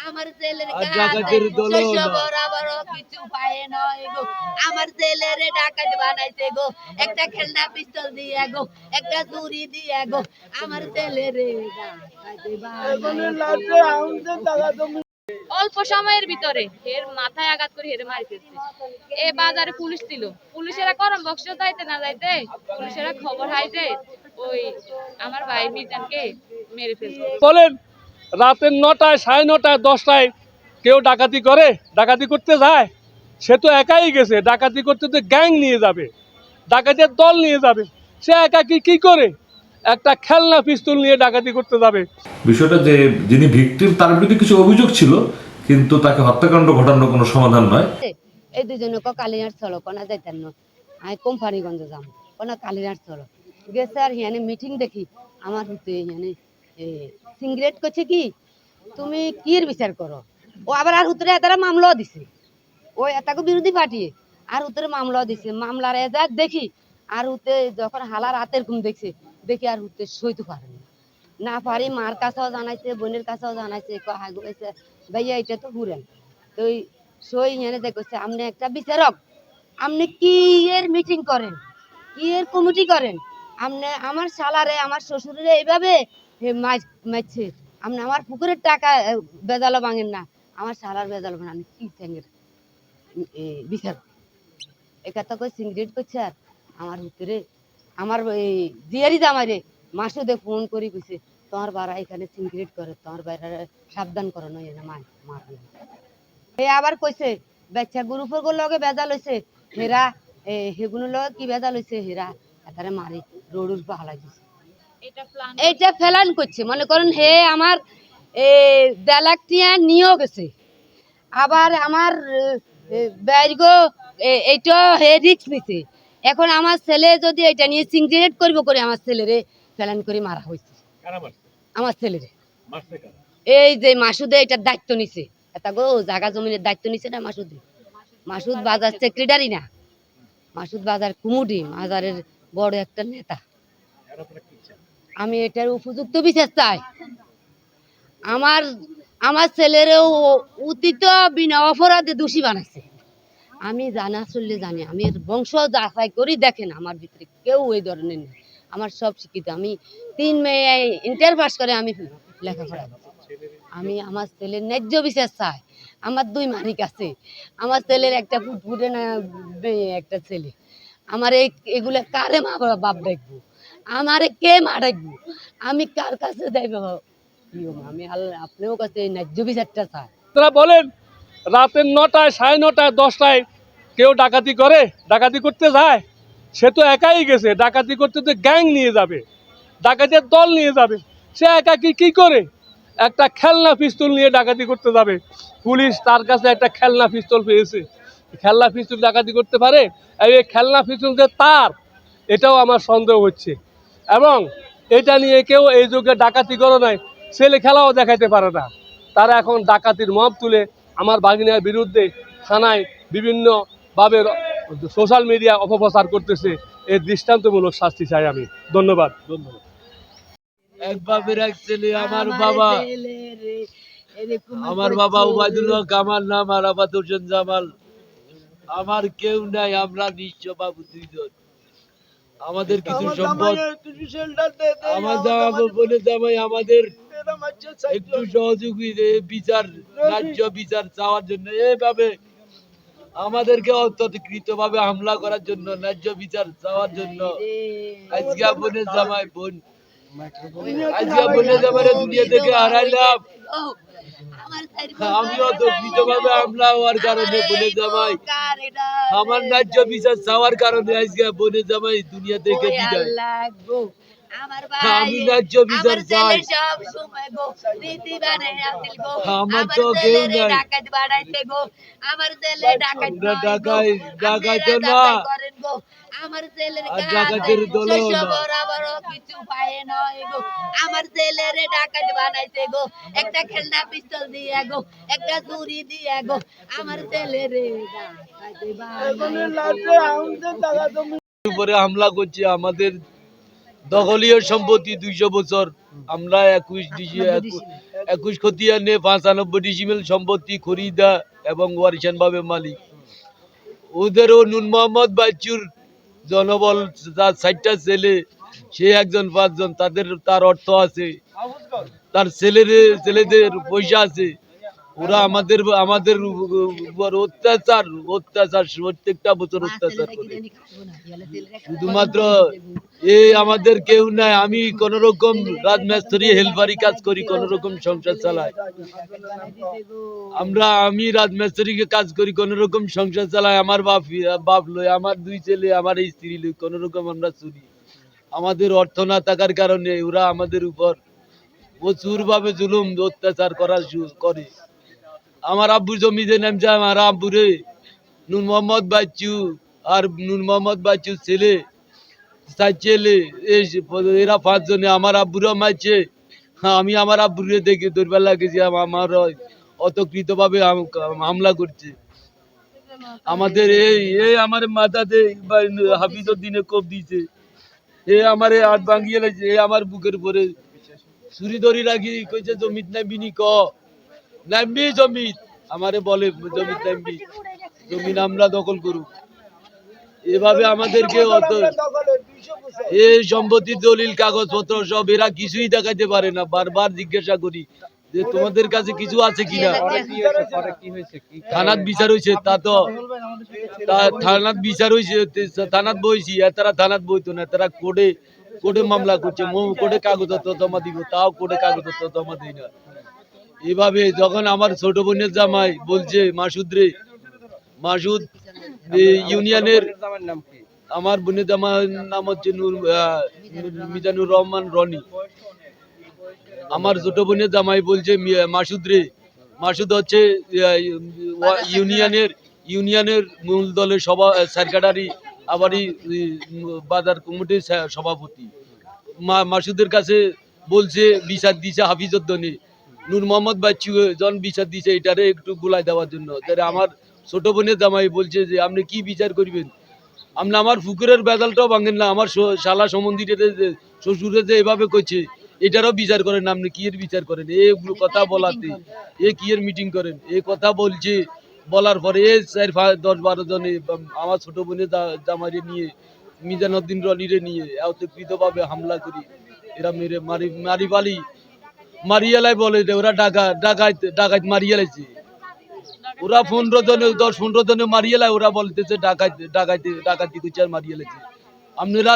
আমার ছেলের ডাকাতের দল বরাবর কিছু পায় নয় গো। আমার ছেলের ডাকাত বানাইছে গো, একটা খেলনা পিস্তল দিয়ে গো, একটা ছুরি দিয়ে গো। আমার ছেলের অল্প সময়ের ভিতরে এর মাথায় আঘাত করে হেরে মারি ফেলছে। এ বাজারে পুলিশ ছিল, পুলিশেরা করম বক্স যাইতে না যাইতে পুলিশেরা খবর হাইতে ওই আমার ভাই মিজানকে মেরে ফেলছে। বলেন রাতের 9টায় 9:30 10টায় কেউ ডাকাতি করে, ডাকাতি করতে যায়? সে তো একাই গেছে ডাকাতি করতে, তো গ্যাং নিয়ে যাবে, ডাকাতের দল নিয়ে যাবে, সে একা কি করে একটা খেলনা পিস্তল নিয়ে ডাকাতি করতে যাবে? বিষয়টা যে যিনি ভিকটিম তার বিরুদ্ধে কিছু অভিযোগ ছিল, কিন্তু তাকে হত্যাকাণ্ড ঘটানোর কোনো সমাধান নয়। এই দুজনে কালিনার চলো কোনা যাইতেন না, আমি কোম্পানিগঞ্জ যাম কোনা কালিনার চলো গেছে। আর হিয়ানে মিটিং দেখি আমার হিয়ানে সিগারেট করছে কি তুমি কির বিচার করো। ও আবার আর উত্তরে তারা মামলাও দিছে, ওই এটাকে বিরোধী পার্টি আর উত্তরে মামলাও দিছে। মামলার এজাক দেখি আর উত্তে যখন হালার হাতের ঘুম দেখছে দেখি আর উত্তে সইতে পারে না পারি। মার কাছেও জানাইছে, বোনের কাছেও জানাইছে, হাগুয়েছে ভাইয়া এটা তো ঘুরেন তো সই এনে দেখছে। আপনি একটা বিচারক, আপনি কি এর মিটিং করেন, কি এর কমিটি করেন? আপনি আমার শালারে আমার শ্বশুরে এইভাবে মারছে, আপনি আমার পুকুরের টাকা বেজালো ভাঙেন না, আমার শালার বেজালো ভাঙেন, আমি কি ঠেঙ্গের বিচার? একটা করে সিগারেট করছে। আর আমার ভিতরে আমার এই দিয়ারি জামাইরে মাসুদে ফোন করি কইছে তোমার বাড়া এখানে সিগারেট করে, তোমার বাইরে সাবধান করো নয় না মার। এই আবার কইছে বাচ্চা গ্রুপের লগে বেজাল হইছে, হেরা হেগুনোর লগে কি বেজাল হইছে, হেরা এটারে মারি রোডুর পাহাড়াই দিছে। এইটা ফেলান করছে, মনে করেন হে আমার দেলাকটিয়া নিয়েও গেছে। আবার আমার বাইরগো এইটা হে রিক্স নিছে। এখন আমার ছেলে যদি এটা নিয়ে সিগারেট করবো করে আমার ছেলেরে ফেলান করে মারা হয়েছে। আমার ছেলেরে এই যে মাসুদে এটার দায়িত্ব নিছে, এটা গো জায়গা জমিনের দায়িত্ব নিছে না মাসুদে। মাসুদ বাজার সেক্রেটারি না, মাসুদ বাজার কুমুটি বাজারের বড় একটা নেতা। আমি এটার উপযুক্ত বিচার চাই। আমার আমার ছেলেরও অতীত বিনা অপরাধে দোষী বানাইছে। আমি জানা চললে জানি, আমি এর বংশ যাচাই করি দেখেন আমার ভিতরে কেউ ওই ধরনের নেই। আমার সব শিক্ষিত, আমি 3 মেয়ে ইন্টার পাস করে আমি লেখাপড়া। আমি আমার ছেলের ন্যায্য বিচার চাই। আমার 2 মানিক আছে, আমার ছেলের একটা ফুটফুটে না একটা ছেলে। আমার এগুলো কারে মা বাপ দেখবো, আমারে কে মা দেখবো, আমি কার কাছে যাইব? আমি আল্লাহ আপনার কাছে ন্যায্য বিচারটা চাই। তারা বলেন রাতের 9টায় 9:30 10টায় কেউ ডাকাতি করে, ডাকাতি করতে যায়? সে তো একাই গেছে ডাকাতি করতে, তো গ্যাং নিয়ে যাবে, ডাকাতের দল নিয়ে যাবে, সে একা কি করে একটা খেলনা পিস্তল নিয়ে ডাকাতি করতে যাবে? পুলিশ তার কাছে একটা খেলনা পিস্তল পেয়েছে, খেলনা পিস্তল ডাকাতি করতে পারে? এই খেলনা পিস্তল যে তার, এটাও আমার সন্দেহ হচ্ছে। এবং এটা নিয়ে কেউ এই যুগে ডাকাতি করে নাই, ছেলে খেলাও দেখাইতে পারে না। তারা এখন ডাকাতির মব তুলে আমার বাগিনার বিরুদ্ধে থানায় বিভিন্নভাবে সোশ্যাল মিডিয়া অপপ্রচার করতেছে। এর দৃষ্টান্তমূলক শাস্তি চাই আমি। ধন্যবাদ। এক বাপের এক ছেলে, আমার বাবা উবাইদুল হক, আমার নাম আরাফাত হোসেন জামাল। আমার কেউ নাই, আমরা নিঃস্ব বাবু 2 জন। আমাদের কিছু সম্পদ, আমার বলে জামাই আমাদের একটু সহযোগী বিচার, ন্যায্য বিচার চাওয়ার জন্য, এভাবে আমাদেরকে অতর্কিত ভাবে হামলা করার জন্য, ন্যায্য বিচার চাওয়ার জন্য আজকে বোনের জামাই দুনিয়া থেকে হারাইলাম। আমিও অতর্কিত ভাবে হামলা হওয়ার কারণে বোনের জামাই, আমার ন্যায্য বিচার চাওয়ার কারণে আজকে বোনের জামাই দুনিয়া থেকে বিদায়। আমি ন্যায্য বিচার চাই। আমার তো কেউ নাই, ডাকাইতো না, আমার ছেলের ডাকাতের দল বরাবর কিছু পায় নয় গো। আমার ছেলের ডাকাত বানাইছে গো, একটা খেলনা পিস্তল দিয়ে গো, একটা ছুরি দিয়ে গো। আমার ছেলের উপরে হামলা করছে, আমাদের দখলীয় সম্পত্তি 200 বছর, আমরা 21 খতিয়ানে 95 ডিসিমেল সম্পত্তি খরিদা এবং ওয়ারিশান ভাবে মালিক। ওদেরও নুন মোহাম্মদ বাচ্চুর জনবল, তার 60টা ছেলে, সে একজন 5 জন, তার অর্থ আছে, তার ছেলেদের পয়সা আছে। ওরা আমাদের উপর অত্যাচার প্রত্যেকটা বছর অত্যাচার করে। শুধুমাত্র আমাদের কেউ নাই, আমি কোন রকম রাজমিস্ত্রি হেলপারি কাজ করি, কোন রকম সংসার চালাই। আমি রাজমিস্ত্রিকে কাজ করি, কোন রকম সংসার চালাই। আমার বাপ লই, আমার 2 ছেলে, আমার এই স্ত্রী লই, কোন রকম আমরা চলি। আমাদের অর্থ না থাকার কারণে ওরা আমাদের উপর প্রচুর ভাবে জুলুম অত্যাচার করে। আমার আব্বুর জমিতে নামছে, আমার আব্বুরে নুন মোহাম্মদ বাচ্চু ছেলে, 4 ছেলে, এরা 5 জনে আমার আব্বুরা মারছে। আমি আমার আব্বুরে দেখে দৌড়বার লাগেছি, আমার অতকৃত ভাবে হামলা করছে। আমাদের আমার মাথাতে হাফিজউদ্দিনে কোপ দিছে, আমার হাত ভাঙিয়ে লাগছে, আমার বুকের উপরে ছুরি ধরি রাখি কইছে জমিত নামবি ক নামবি জমিত, আমারে বলে জমিত নামবি, জমিন আমরা দখল করুক। এভাবে আমাদেরকে এই সম্পত্তির দলিল কাগজপত্র সব এরা কিছুই দেখাইতে পারে না। বারবার জিজ্ঞাসা করি যে তোমাদের কাছে কিছু আছে কিনা। থানাত বিচার হয়েছে, থানাত বিচার হয়েছে, থানাত বইছি, তারা থানাত বইতো না, তারা কোর্টে মামলা করছে, কোর্টে কাগজপত্র জমা দিব, তাও কোর্টে কাগজপত্র জমা দেয় না। এভাবে যখন আমার ছোট বোনের জামাই বলছে মাসুদ ইউনিয়নের, আমার বোনের জামাইয়ের নাম হচ্ছে মিজানুর রহমান রনি, আমার ছোট বোনের জামাই বলছে মাসুদ হচ্ছে ইউনিয়নের মূল দলের সেক্রেটারি, আবারই বাজার কমিটির সভাপতি। মাসুদের কাছে বলছে বিচার দিছে হাফিজউদ্দিনে, নূর মোহাম্মদ বাচ্চু জন বিচার দিছে এটারে একটু গুলাই দেওয়ার জন্য। আমার ছোট বোনের জামাই বলছে যে আপনি কি বিচার করবেন, আপনি আমার পুকুরের বেদালটাও ভাঙেন না, আমার শালা সম্বন্ধীদের শ্বশুরে যে এভাবে করছে এটারও বিচার করেন, আপনি কি এর বিচার করেন। এগুলো কথা বলাতে কি এর মিটিং করেন, এই কথা বলছে। বলার পরে 10-12 জনে আমার ছোট বোনের জামাইরে নিয়ে, মিজানুদ্দিন রনিরে নিয়ে অতকৃতভাবে হামলা করি। এরা মেরে মারিয়ালাই বলে যে ওরা ডাকাত মারিয়ালাইছে। ওরা 10-15 জনে মারিয়ালাই, ওরা বলতেছে ডাকাতি করছে আর মারিয়ালাইছে। আপনারা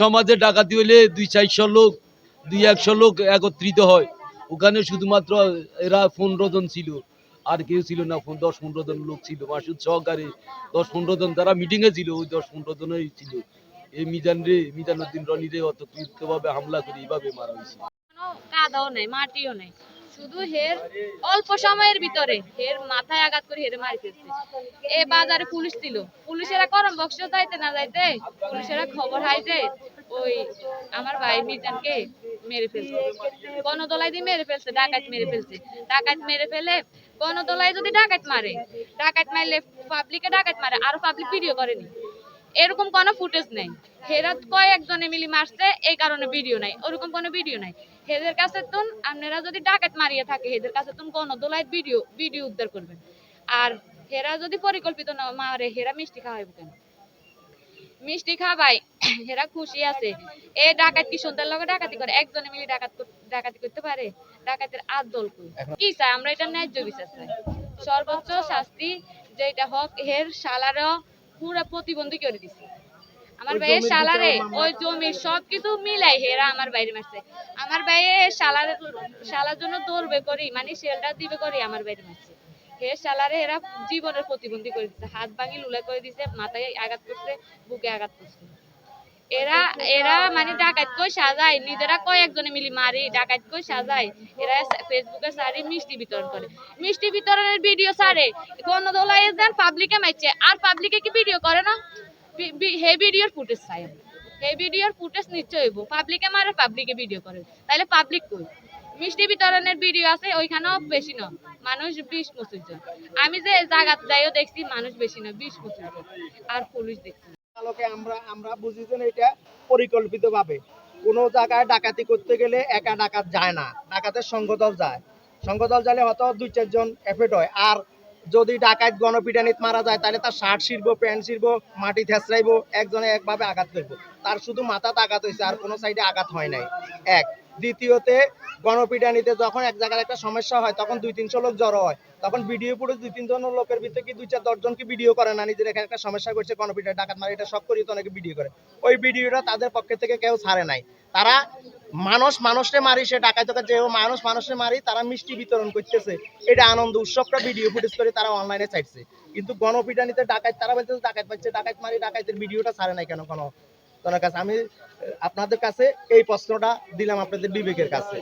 সমাজে ডাকাতি হইলে 200-400 লোক, 200-100 লোক একত্রিত হয়। ওখানে শুধুমাত্র এরা 15 জন ছিল, আর কেউ ছিল না। 10-15 জন লোক ছিল, মাসুদ সহকারে 10-15 জন তারা মিটিং এ ছিল, ওই 10-15 জনই ছিল। এই মিজানুদ্দিন রনিরে অতকৃতভাবে হামলা করে এইভাবে মারা হয়েছে। কাদাও নাই, মাটিও নাই, শুধু হের অল্প সময়ের ভিতরে হের মাথায় আঘাত করে হেরে মারি ফেলছে। এ বাজারে পুলিশ ছিল, পুলিশেরা করম বক্স যাইতে না যাইতে পুলিশেরা খবর হাইতে ওই আমার ভাই মিজানকে মেরে ফেলছে, গণদোলাই দিয়ে মেরে ফেলছে, ডাকাত মেরে ফেলে। গণদোলাই যদি ডাকাত মারলে পাবলিকে ডাকাত মারে, আর পাবলিক ভিডিও করেনি, এরকম কোনো ফুটেজ নেই। হেরা কয়েকজনে মিলি মারছে, এই কারণে ভিডিও নাই, ওরকম কোনো ভিডিও নাই। হেদের কাছে তুন আপনারা যদি ডাকাত মারিয়ে থাকে, হেদের কাছে তুন গণদোলাই ভিডিও উদ্ধার করবেন। আর হেরা যদি পরিকল্পিত না মারে, হেরা মিষ্টি খাওয়াইব কেন? মিষ্টি খাওয়াই, হেরা খুশি আছে। এই ডাকাত কি সন্ধ্যার লগে ডাকাতি করে? একজনে মিলি ডাকাতি করতে পারে? ডাকাতের আদল কি চাই আমরা? এটা ন্যায্য বিচার চাই, সর্বোচ্চ শাস্তি যেটা হোক। হের শালারও পুরা প্রতিবন্ধী করে দিছে। আমার ভাইয়ের শালারে ওই জমির সবকিছু মিলাই হেরা আমার বাইরে মারছে। আমার ভাইয়ে শালার জন্য দৌড়বে করি, মানে শেলটা দিবে করি আমার বাইরে মারছে। হে শালারে এরা জীবনের প্রতিবন্ধী করে দিছে, হাত ভাঙি লুলা করে দিছে, মাথায় আঘাত করছে, বুকে আঘাত করছে। এরা মানে ডাকাত কই সাজায়, নিজেরা কয়েকজনে মিলি মারি, ডাকাত কই সাজায়। এরা ফেসবুকে সারি মিষ্টি বিতরণ করে, মিষ্টি বিতরণের ভিডিও ছাড়ে, গণদোলাই দেন, পাবলিকে মারছে। আর পাবলিকে কি ভিডিও করে না? হে ভিডিওর ফুটেজ চাই, হে ভিডিওর ফুটেজ নিশ্চয় হইব। পাবলিকে মারে, পাবলিকে ভিডিও করে, তাহলে পাবলিক কই? মিষ্টি বিতরণের ভিডিও আছে, ওইখানেও বেশি না, মানুষ 20-25 জন। আমি যে জায়গা যাইও দেখছি, মানুষ বেশি না, 20-25 জন। আর পুলিশ দেখছি আলোকে আমরা বুঝি যে এটা পরিকল্পিতভাবে কোনো জায়গায় ডাকাতি করতে গেলে একা ডাকাত যায় না, ডাকাতের সঙ্গদল যায়। সঙ্গদল যাইলে হয়তো 2-4 জন এফেক্ট হয়। আর যদি ডাকাত গণপিটানিত মারা যায় তাহলে তার শার্ট ছিড়বো, প্যান্ট ছিড়বো, মাটি থেঁচড়াইবো, একজনে একভাবে আঘাত করবো। তার শুধু মাথাতে আঘাত হয়েছে, আর কোনো সাইডে আঘাত হয় নাই। এক দ্বিতীয়তে গণপিটানিতে যখন এক জায়গায় একটা সমস্যা হয় তখন 200-300 লোক জড়ো হয়, তখন ভিডিও ফুটেজ 2-3 জন লোকের ভিতরে কি 2-4-10 জন কি ভিডিও করে না নিজের এখানে একটা সমস্যা করছে গণপিটানি ডাকাত মারি, এটা সব করি তো অনেকে ভিডিও করে। ওই ভিডিওটা তাদের পক্ষে থেকে কেউ ছাড়ে নাই। তারা মানুষে মারি, সে ডাকাত যে মানুষে মারি, তারা মিষ্টি বিতরণ করতেছে, এটা আনন্দ উৎসবটা ভিডিও ফুটেজ করে তারা অনলাইনে ছাড়ছে। কিন্তু গণপিটানিতে ডাকাত তারা বলতেছে ডাকাত পাচ্ছে, ডাকাত মারি, ডাকাতের ভিডিওটা ছাড়ে নাই কেন জনের কাছে? আমি আপনাদের কাছে এই প্রশ্নটা দিলাম আপনাদের বিবেকের কাছে।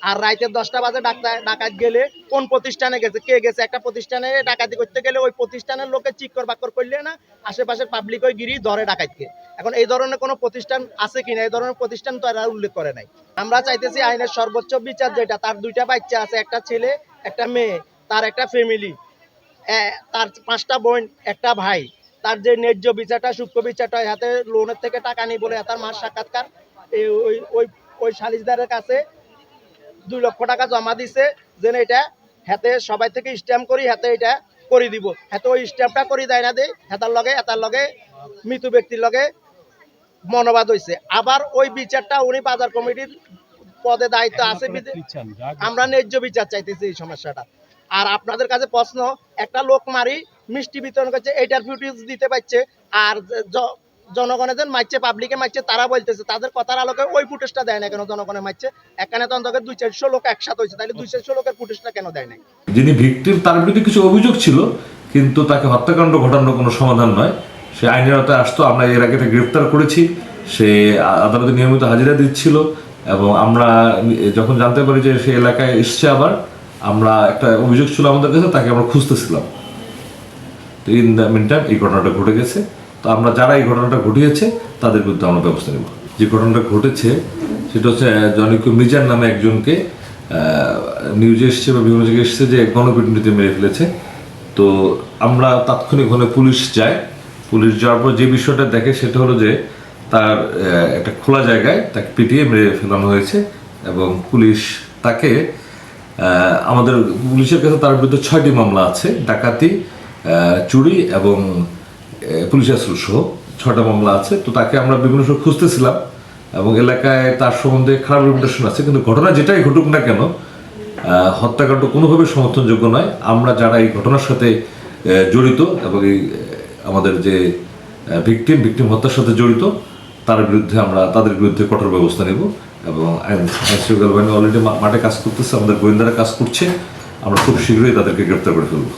আর রাইতে 10টা বাজে ডাকাত গেলে কোন প্রতিষ্ঠানে গেছে, কে গেছে? একটা প্রতিষ্ঠানে ডাকাতি করতে গেলে ওই প্রতিষ্ঠানের লোকে চিক্কর বাক্কর করলে না আশেপাশের পাবলিক ওই গিরি ধরে ডাকাতকে। এখন এই ধরনের কোনো প্রতিষ্ঠান আছে কিনা? এই ধরনের প্রতিষ্ঠান তো এরা উল্লেখ করে নাই। আমরা চাইতেছি আইনের সর্বোচ্চ বিচার, যেটা তার 2টা বাচ্চা আছে, একটা ছেলে একটা মেয়ে, তার একটা ফ্যামিলি, তার 5টা বোন, একটা ভাই, তার যে ন্যায্য বিচারটা, সূক্ষ্ম বিচারটা, হাতে লোনের থেকে টাকা নেই বলে তার মার সাক্ষাৎকার ওই সালিশদারের কাছে 2 লক্ষ টাকা জমা দিছে, যেন এটা হাতে সবাই থেকে স্ট্যাম্প করি, হাতে এটা করে দিব। হাতে ওই স্ট্যাম্পটা করে দেয় না, দেয় এটার লগে মৃত ব্যক্তির লগে মনোবাদ হয়েছে। আবার ওই বিচারটা উনি বাজার কমিটির পদে দায়িত্ব আছে, আমরা ন্যায্য বিচার চাইতেছি এই সমস্যাটা। আর আপনাদের কাছে প্রশ্ন, একটা লোক মারি মিষ্টি বিতরণ করছে, এইটার ফুটেজ দিতে পারছে, আর জনগণের যেন মারছে, পাবলিকে মারছে, তারা বলতেছে তাদের কথার আলোকে ওই ফুটেজটা দেয় না কেন? জনগণের মারছে, এখানে তো অন্তত 200-400 লোক একসাথে হয়েছে, তাহলে 200-400 লোকের ফুটেজটা কেন দেয় না? যিনি ভিকটিম তার বিরুদ্ধে কিছু অভিযোগ ছিল, কিন্তু তাকে হত্যাকাণ্ড ঘটানোর কোনো সমাধান নয়। সে আইনের আওতায় আসতো, আমরা এর আগে গ্রেফতার করেছি, সে আদালতে নিয়মিত হাজিরা দিচ্ছিল, এবং আমরা যখন জানতে পারি যে সে এলাকায় এসছে, আবার আমরা একটা অভিযোগ ছিল আমাদের কাছে, তাকে আমরা খুঁজতেছিলাম। তো ইন দ্য মিন টাইম এই ঘটনাটা ঘটে গেছে। তো আমরা যারা এই ঘটনাটা ঘটিয়েছে তাদের বিরুদ্ধে আমরা ব্যবস্থা নেব। যে ঘটনাটা ঘটেছে সেটা হচ্ছে জনৈক মিজান নামে একজনকে নিউজে এসছে বা বিভিন্ন জায়গায় এসছে যে গণপিটুনিতে মেরে ফেলেছে। তো আমরা তাৎক্ষণিক ওখানে পুলিশ যায়। পুলিশ যাওয়ার পর যে বিষয়টা দেখে সেটা হলো যে তার একটা খোলা জায়গায় তাকে পিটিয়ে মেরে ফেলানো হয়েছে, এবং পুলিশ তাকে আমাদের পুলিশের কাছে তার বিরুদ্ধে 6টি মামলা আছে, ডাকাতি, চুরি এবং পুলিশ আসল সহ 6টা মামলা আছে। তো তাকে আমরা বিভিন্ন সময় খুঁজতেছিলাম, এবং এলাকায় তার সম্বন্ধে খারাপ রেপুটেশন আছে, কিন্তু ঘটনা যেটাই ঘটুক না কেন হত্যাকাণ্ড কোনোভাবে সমর্থনযোগ্য নয়। আমরা যারা এই ঘটনার সাথে জড়িত এবং এই আমাদের যে ভিকটিম হত্যার সাথে জড়িত তাদের বিরুদ্ধে কঠোর ব্যবস্থা নেব। এবং আইন শৃঙ্খলা বাহিনী অলরেডি মাঠে কাজ করতেছে, আমাদের গোয়েন্দারা কাজ করছে, আমরা খুব শীঘ্রই তাদেরকে গ্রেপ্তার করে ফেলব।